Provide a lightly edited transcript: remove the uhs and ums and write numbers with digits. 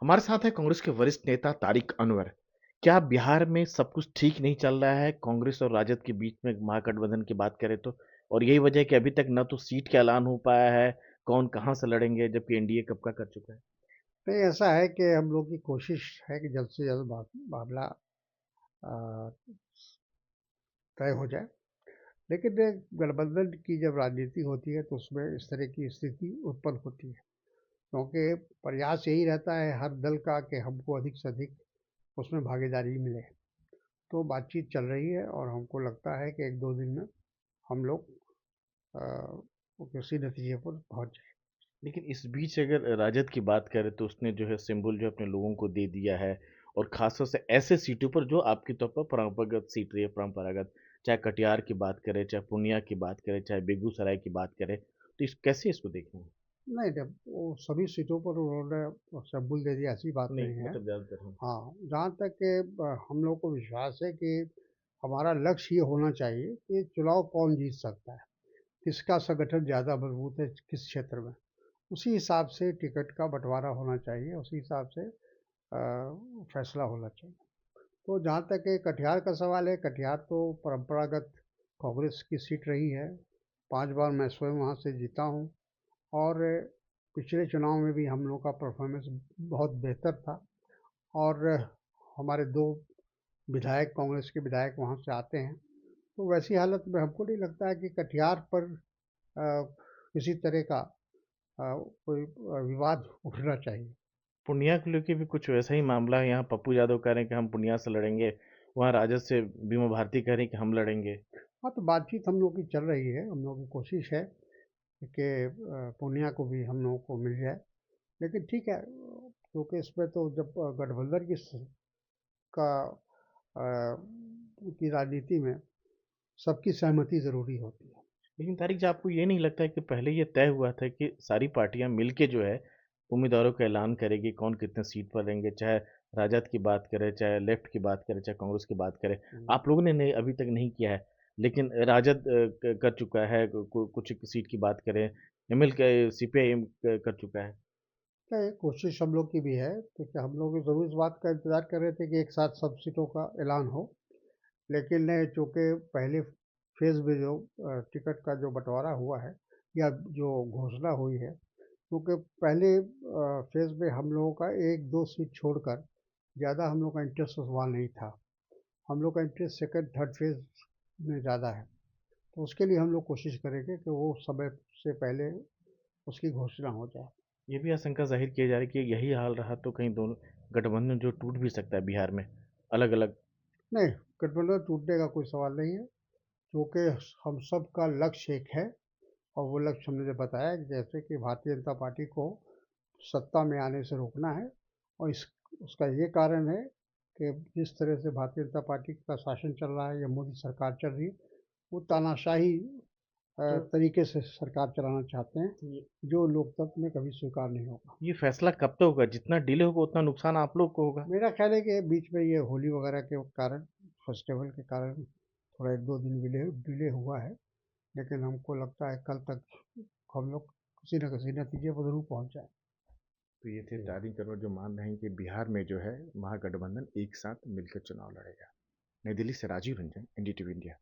हमारे साथ है कांग्रेस के वरिष्ठ नेता तारिक अनवर। क्या बिहार में सब कुछ ठीक नहीं चल रहा है? कांग्रेस और राजद के बीच में महागठबंधन की बात करें तो, और यही वजह है कि अभी तक न तो सीट का ऐलान हो पाया है, कौन कहाँ से लड़ेंगे, जबकि एनडीए कब का कर चुका है। नहीं, ऐसा है कि हम लोग की कोशिश है कि जल्द से जल्द मामला अ, तय हो जाए। लेकिन गठबंधन की जब राजनीति होती है तो उसमें इस तरह की स्थिति उत्पन्न होती है, क्योंकि प्रयास यही रहता है हर दल का कि हमको अधिक से अधिक उसमें भागीदारी मिले। तो बातचीत चल रही है और हमको लगता है कि 1-2 दिन में हम लोग किसी नतीजे पर पहुंच जाए। लेकिन इस बीच अगर राजद की बात करें तो उसने जो है सिंबल जो है अपने लोगों को दे दिया है, और खासतौर से ऐसे सीटों पर जो आपके तौर पर परंपरागत सीट रही है, परंपरागत, चाहे कटिहार की बात करें, चाहे पूर्णिया की बात करें, चाहे बेगूसराय की बात करें, तो कैसे इसको देखें? नहीं, जब वो सभी सीटों पर उन्होंने शब्बूल दे दिया, ऐसी बात नहीं नहीं है। मतलब ज्यादातर हम। हाँ, जहाँ तक कि हम लोग को विश्वास है कि हमारा लक्ष्य ये होना चाहिए कि चुनाव कौन जीत सकता है, किसका संगठन ज़्यादा मजबूत है किस क्षेत्र में। उसी हिसाब से टिकट का बंटवारा होना चाहिए, उसी हिसाब से फैसला होना चाहिए। तो जहाँ तक ये कटिहार का सवाल है, कटिहार तो परंपरागत कांग्रेस की सीट रही है। 5 बार मैं स्वयं वहाँ से जीता हूँ और पिछले चुनाव में भी हम लोग का परफॉर्मेंस बहुत बेहतर था। और हमारे 2 विधायक, कांग्रेस के विधायक वहाँ से आते हैं। तो वैसी हालत में हमको नहीं लगता है कि कटिहार पर किसी तरह का कोई विवाद उठना चाहिए। पूर्णिया को लेके भी कुछ वैसा ही मामला है। यहाँ पप्पू यादव कह रहे हैं कि हम पूर्णिया से लड़ेंगे, वहाँ राजद से बीमा भारती कह रही है कि हम लड़ेंगे। हाँ, तो बातचीत हम लोग की चल रही है, हम लोग की कोशिश है कि पूर्णिया को भी हम लोगों को मिल जाए। लेकिन ठीक है, क्योंकि इसमें तो जब गठबंधन का की राजनीति में सबकी सहमति ज़रूरी होती है। लेकिन तारिक जी, आपको ये नहीं लगता है कि पहले ये तय हुआ था कि सारी पार्टियां मिलके जो है उम्मीदवारों का ऐलान करेगी, कौन कितने सीट पर रहेंगे, चाहे राजद की बात करें, चाहे लेफ्ट की बात करें, चाहे कांग्रेस की बात करें। हम्म। आप लोगों ने नहीं, अभी तक नहीं किया है, लेकिन राजद कर चुका है, कुछ एक सीट की बात करें, एमएल के सीपीआईएम कर चुका है। नहीं, कोशिश हम लोग की भी है, क्योंकि हम लोग ज़रूर इस बात का इंतज़ार कर रहे थे कि एक साथ सब सीटों का ऐलान हो। लेकिन चूँकि पहले फ़ेज़ में जो टिकट का जो बँटवारा हुआ है या जो घोषणा हुई है, क्योंकि पहले फ़ेज़ में हम लोगों का 1-2 सीट छोड़कर ज़्यादा हम लोग का इंटरेस्ट उस वहाँ नहीं था। हम लोग का इंटरेस्ट सेकंड, थर्ड फ़ेज़ में ज़्यादा है। तो उसके लिए हम लोग कोशिश करेंगे कि वो समय से पहले उसकी घोषणा हो जाए। ये भी आशंका जाहिर की जा रही है कि यही हाल रहा तो कहीं दोनों गठबंधन जो टूट भी सकता है बिहार में, अलग अलग। नहीं, गठबंधन टूटने का कोई सवाल नहीं है, क्योंकि हम सब का लक्ष्य एक है। और वो लक्ष्य हमने जो बताया कि जैसे कि भारतीय जनता पार्टी को सत्ता में आने से रोकना है। और इस उसका ये कारण है कि जिस तरह से भारतीय जनता पार्टी का शासन चल रहा है या मोदी सरकार चल रही है, वो तानाशाही तो तरीके से सरकार चलाना चाहते हैं, ये जो लोकतंत्र में कभी स्वीकार नहीं होगा। ये फैसला कब तक होगा? जितना डिले होगा उतना नुकसान आप लोग को होगा। मेरा ख्याल है कि बीच में ये होली वगैरह के कारण, फेस्टिवल के कारण थोड़ा 1-2 दिन डिले डिले हुआ है। लेकिन हमको लगता है कल तक हम लोग किसी न किसी नतीजे पर ज़रूर पहुँच जाएँ। तो ये थे तारिक अनवर, जो मान रहे हैं कि बिहार में जो है महागठबंधन एक साथ मिलकर चुनाव लड़ेगा। नई दिल्ली से राजीव रंजन, एनडीटीवी इंडिया।